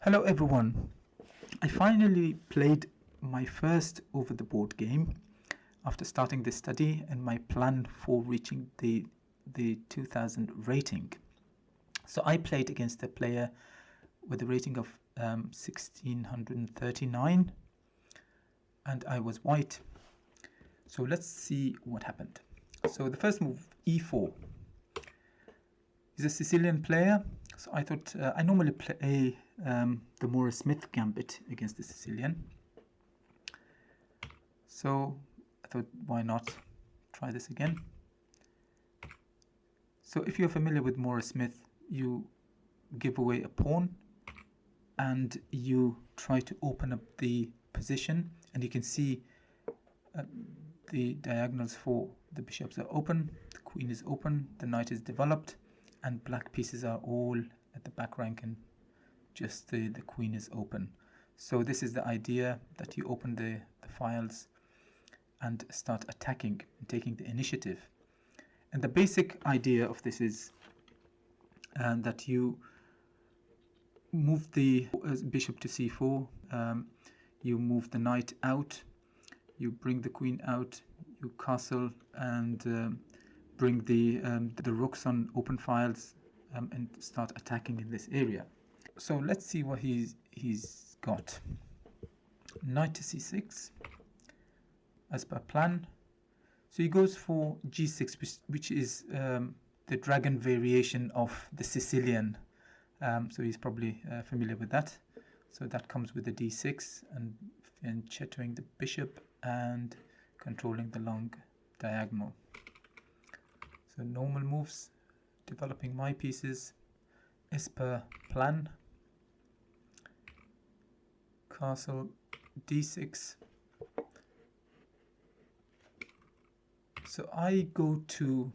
Hello everyone, I finally played my first over the board game after starting this study and my plan for reaching the 2000 rating. So I played against a player with a rating of 1639 and I was white. So let's see what happened. So the first move, e4. He's a Sicilian player, so I thought I normally play the Morris Smith gambit against the Sicilian. So I thought, why not try this again? So if you're familiar with Morris Smith, you give away a pawn and you try to open up the position, and you can see the diagonals for the bishops are open, the queen is open, the knight is developed, and black pieces are all at the back rank and just the queen is open. So this is the idea, that you open the files and start attacking and taking the initiative. And the basic idea of this is that you move the bishop to c4, you move the knight out, you bring the queen out, you castle and bring the rooks on open files and start attacking in this area. So let's see what he's got. Knight to c6 as per plan. So he goes for g6, which is the dragon variation of the Sicilian. So he's probably familiar with that. So that comes with the d6 and chattering the bishop and controlling the long diagonal. So normal moves, developing my pieces as per plan. Castle d6. So I go to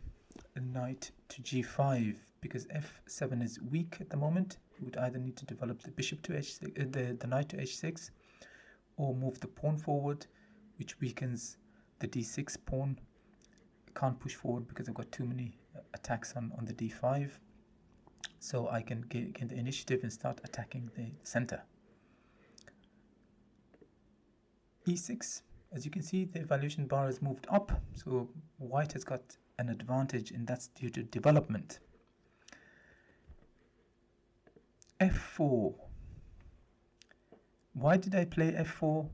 a knight to g5 because f7 is weak at the moment. You would either need to develop the bishop to h6, the knight to h6, or move the pawn forward, which weakens the d6 pawn. I can't push forward because I've got too many attacks on the d5. So I can gain the initiative and start attacking the center. e6, as you can see, the evaluation bar has moved up, so white has got an advantage, and that's due to development. f4. Why did I play f4?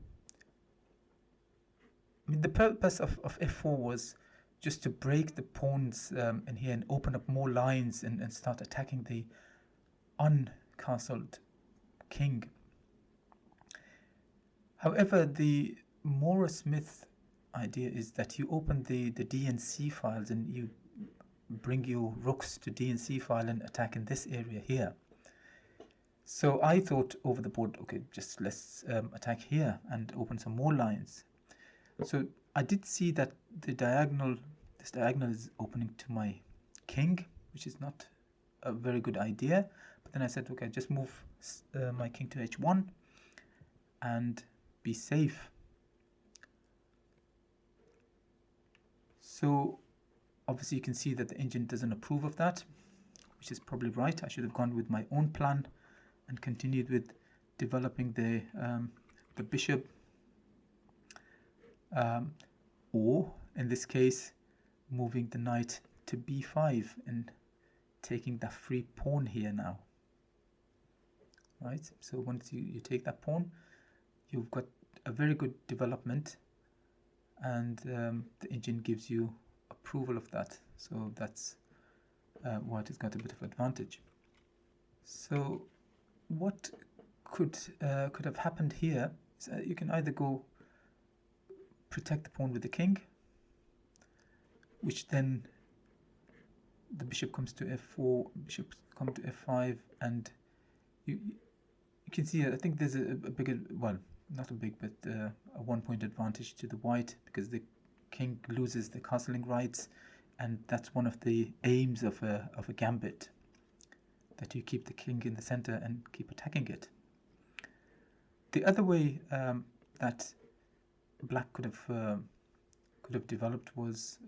I mean, the purpose of f4 was just to break the pawns in here and open up more lines and start attacking the uncastled king. However, the Morris Smith idea is that you open the D and C files and you bring your rooks to D and C file and attack in this area here. So I thought over the board, okay, just let's attack here and open some more lines. So I did see that this diagonal is opening to my king, which is not a very good idea. But then I said, okay, just move my king to h1 and be safe. So obviously you can see that the engine doesn't approve of that, which is probably right. I should have gone with my own plan and continued with developing the bishop, or in this case moving the knight to b5 and taking that free pawn here now. Right, so once you take that pawn, you've got a very good development, and the engine gives you approval of that. So that's why it's got a bit of advantage. So what could have happened here is you can either go protect the pawn with the king, which then the bishop comes to f4, bishops come to f5, and you can see, I think there's a bigger, well, not a big, but a 1 point advantage to the white, because the king loses the castling rights, and that's one of the aims of a gambit, that you keep the king in the center and keep attacking it. The other way that black could have developed was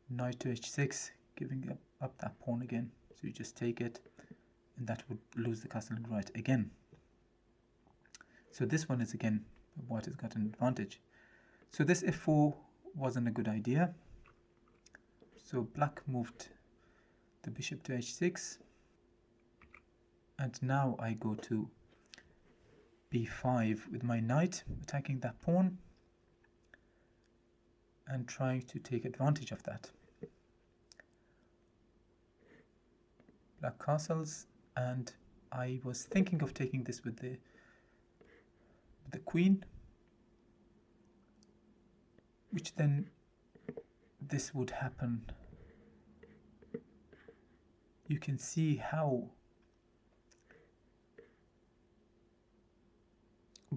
knight to h6, giving up that pawn again. So you just take it, and that would lose the castling right again. So this one is again, white has got an advantage. So this f4 wasn't a good idea. So black moved the bishop to h6. And now I go to b5 with my knight, attacking that pawn and trying to take advantage of that. Black castles, and I was thinking of taking this with the queen, which then this would happen. You can see how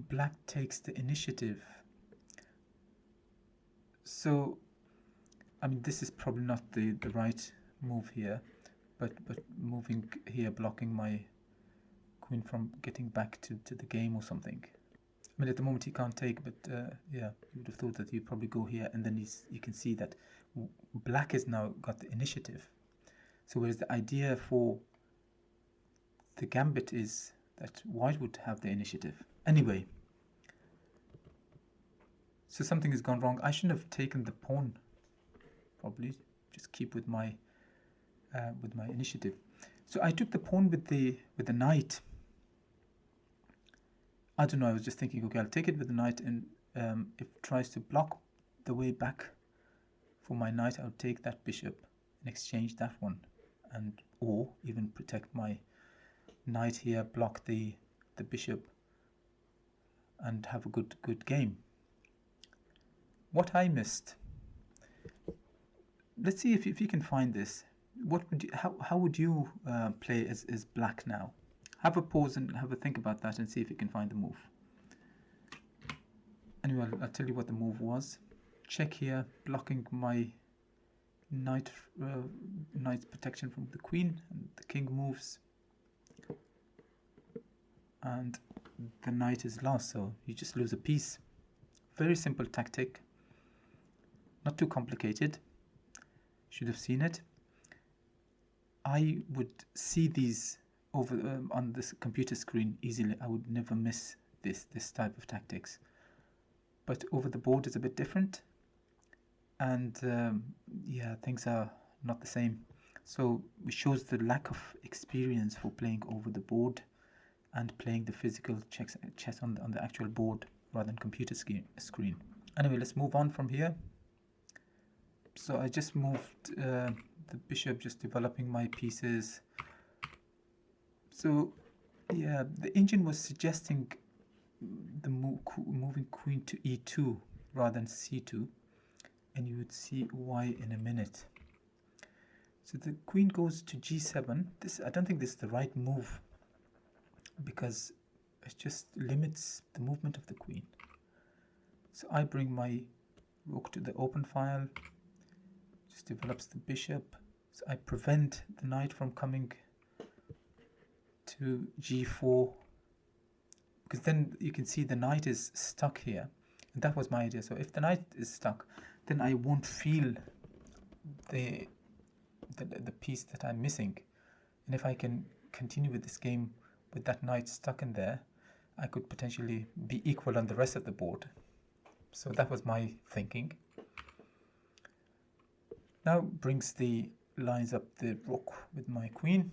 black takes the initiative. So, I mean, this is probably not the right move here, but moving here, blocking my queen from getting back to the game or something. I mean, at the moment he can't take, but yeah, you would have thought that he'd probably go here, and then you can see that black has now got the initiative. So whereas the idea for the gambit is that white would have the initiative. Anyway, so something has gone wrong. I shouldn't have taken the pawn. Probably just keep with my initiative. So I took the pawn with the knight. I don't know. I was just thinking, okay, I'll take it with the knight, and if it tries to block the way back for my knight, I'll take that bishop and exchange that one, and or even protect my knight here, block the bishop, and have a good game. What I missed. Let's see if you can find this. What would you, how would you play as black now? Have a pause and have a think about that and see if you can find the move. Anyway, I'll tell you what the move was. Check here, blocking my knight's protection from the queen, and the king moves, and the knight is lost, so you just lose a piece. Very simple tactic, not too complicated. Should have seen it. I would see these over on this computer screen easily. I would never miss this type of tactics. But over the board is a bit different, and yeah, things are not the same. So it shows the lack of experience for playing over the board and playing the physical chess on the actual board rather than computer screen. Anyway, let's move on from here. So I just moved the bishop, just developing my pieces. So yeah, the engine was suggesting the moving queen to e2 rather than c2, and you would see why in a minute. So the queen goes to g7. I don't think this is the right move, because it just limits the movement of the queen. So I bring my rook to the open file, just develops the bishop. So I prevent the knight from coming to g4, because then you can see the knight is stuck here, and that was my idea. So if the knight is stuck, then I won't feel the piece that I'm missing, and if I can continue with this game with that knight stuck in there, I could potentially be equal on the rest of the board. So that was my thinking. Now brings the lines up the rook with my queen,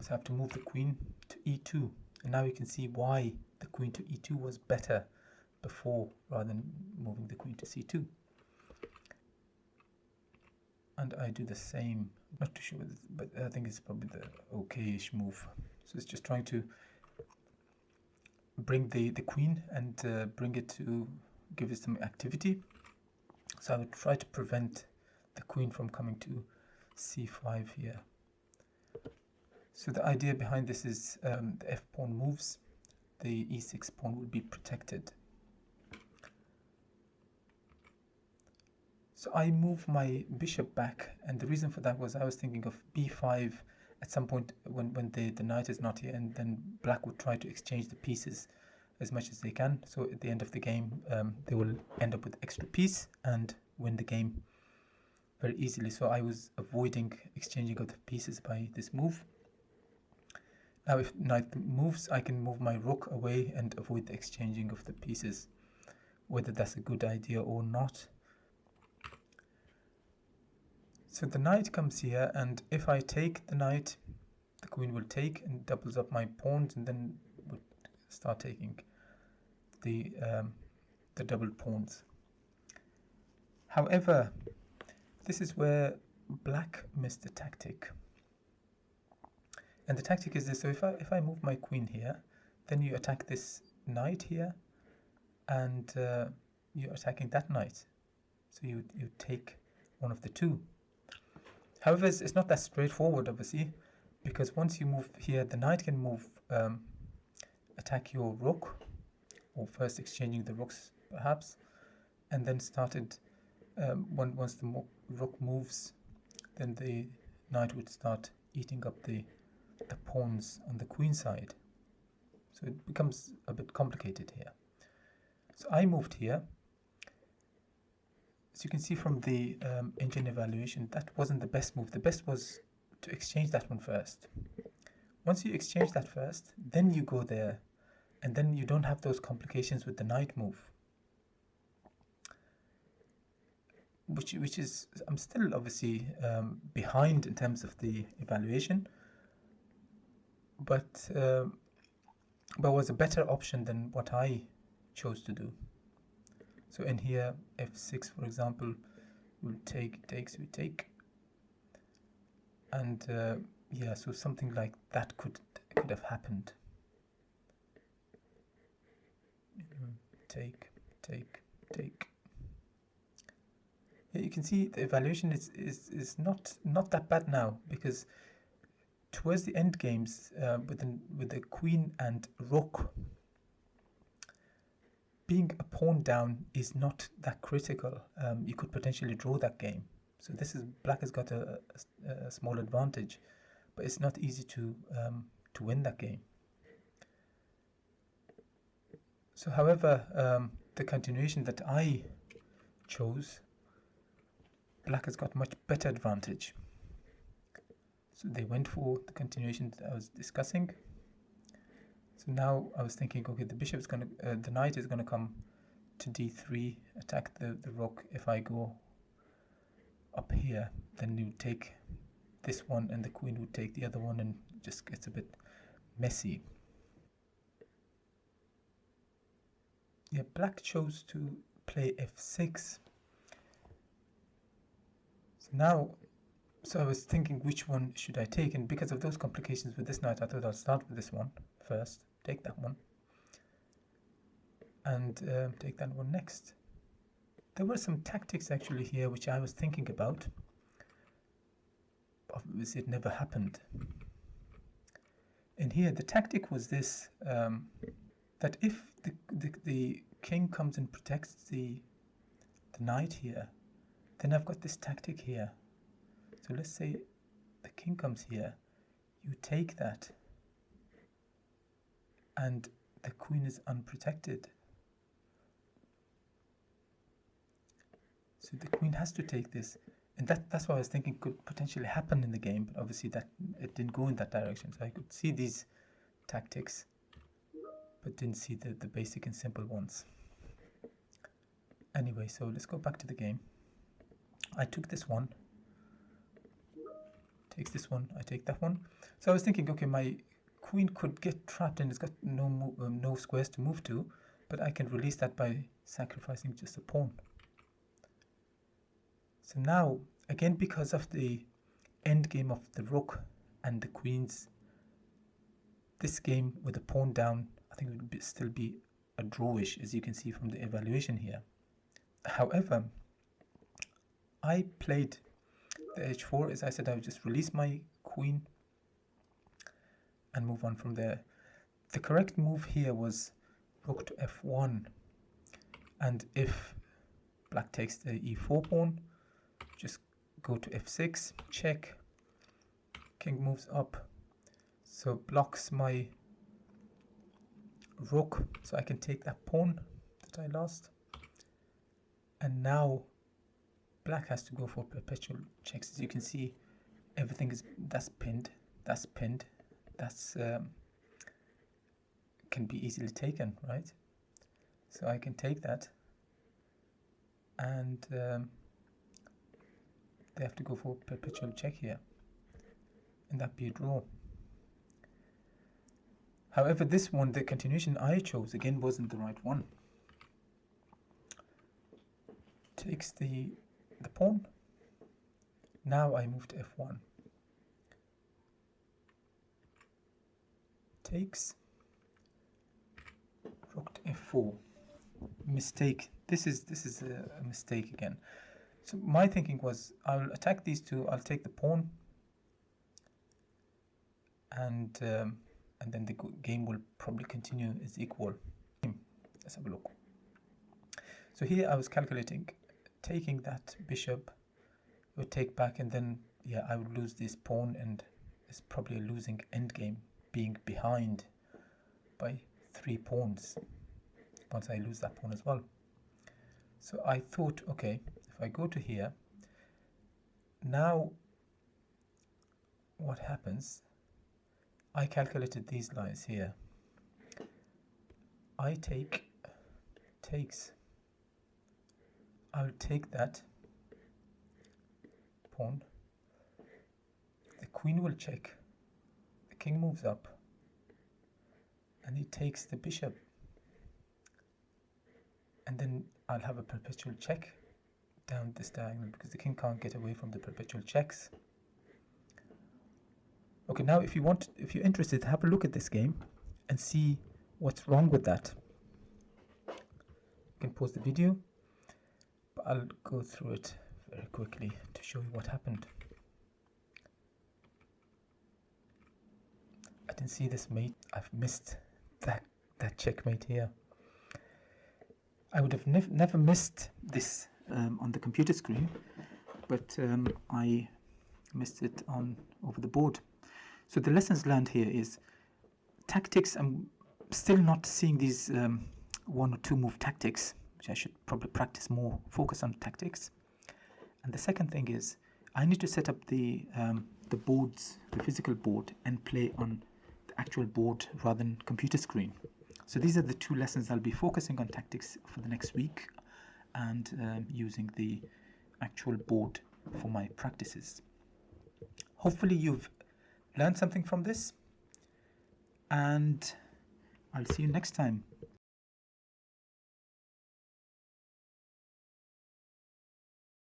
so I have to move the queen to e2, and now you can see why the queen to e2 was better before rather than moving the queen to c2. And I do the same, not too sure, but I think it's probably the okay-ish move. So it's just trying to bring the queen and bring it to give it some activity. So I would try to prevent the queen from coming to c5 here. So the idea behind this is the f pawn moves, the e6 pawn will be protected. So I move my bishop back, and the reason for that was I was thinking of b5 at some point when the knight is not here, and then black would try to exchange the pieces as much as they can. So at the end of the game, they will end up with extra piece and win the game very easily. So I was avoiding exchanging of the pieces by this move. Now if knight moves, I can move my rook away and avoid the exchanging of the pieces. Whether that's a good idea or not. So the knight comes here, and if I take the knight, the queen will take and doubles up my pawns, and then would start taking the double pawns. However, this is where black missed the tactic. And the tactic is this: so if I move my queen here, then you attack this knight here, and you're attacking that knight. So you take one of the two. However, it's not that straightforward, obviously, because once you move here, the knight can move, attack your rook, or first exchanging the rooks, perhaps, and then started, once the rook moves, then the knight would start eating up the pawns on the queen side. So it becomes a bit complicated here. So I moved here. As you can see from the engine evaluation, that wasn't the best move. The best was to exchange that one first. Once you exchange that first, then you go there, and then you don't have those complications with the knight move. Which is, I'm still obviously behind in terms of the evaluation, but was a better option than what I chose to do. So in here, f6, for example, we'll take, takes, we take, and yeah, so something like that could have happened. Take, take, take. Yeah, you can see the evaluation is not that bad now, because towards the end games, with the queen and rook, being a pawn down is not that critical. You could potentially draw that game. So this is, black has got a small advantage, but it's not easy to win that game. So however, the continuation that I chose, black has got much better advantage. So they went for the continuation that I was discussing. So now I was thinking, okay, the bishop is going to, the knight is going to come to d3, attack the rook. If I go up here, then you take this one, and the queen would take the other one, and it just gets a bit messy. Yeah, black chose to play f6. So now, so I was thinking, which one should I take? And because of those complications with this knight, I thought I'll start with this one first, take that one, and take that one next. There were some tactics actually here which I was thinking about. Obviously it never happened. And here the tactic was this, that if the king comes and protects the knight here, then I've got this tactic here. So let's say the king comes here, you take that, and the queen is unprotected. So the queen has to take this, and that's what I was thinking could potentially happen in the game, but obviously that it didn't go in that direction. So I could see these tactics, but didn't see the basic and simple ones. Anyway, so let's go back to the game. I took this one, takes this one, I take that one. So I was thinking, okay, my queen could get trapped and it's got no squares to move to, but I can release that by sacrificing just a pawn. So now, again, because of the end game of the rook and the queens, this game with the pawn down, I think it would still be a drawish, as you can see from the evaluation here. However, I played the h4. As I said, I would just release my queen and move on from there. The correct move here was rook to f1, and if black takes the e4 pawn, just go to f6, check, king moves up, so blocks my rook, so I can take that pawn that I lost. And now black has to go for perpetual checks. As you can see, everything is, that's pinned, that's can be easily taken, right? So I can take that, and they have to go for perpetual check here, and that be a draw. However, this one, the continuation I chose, again wasn't the right one. Takes the pawn. Now I move to f1. Takes. Rook to f4. Mistake. This is a mistake again. So my thinking was, I'll attack these two. I'll take the pawn, and then the game will probably continue as equal. Let's have a look. So here I was calculating, taking that bishop would take back, and then yeah, I would lose this pawn, and it's probably a losing endgame, being behind by 3 pawns once I lose that pawn as well. So I thought, okay, if I go to here, now what happens, I calculated these lines here. I takes, I'll take that pawn, the queen will check, the king moves up, and he takes the bishop, and then I'll have a perpetual check down this diagonal because the king can't get away from the perpetual checks. Okay, now if you're interested, have a look at this game and see what's wrong with that. You can pause the video, but I'll go through it very quickly to show you what happened. I didn't see this mate. I've missed that checkmate here. I would have never missed this on the computer screen, but I missed it over the board. So the lessons learned here is tactics. I'm still not seeing these 1 or 2 move tactics, which I should probably practice more, focus on tactics. And the second thing is I need to set up the boards, the physical board, and play on the actual board rather than computer screen. So these are the 2 lessons. I'll be focusing on tactics for the next week, and using the actual board for my practices. Hopefully you've learned something from this, and I'll see you next time.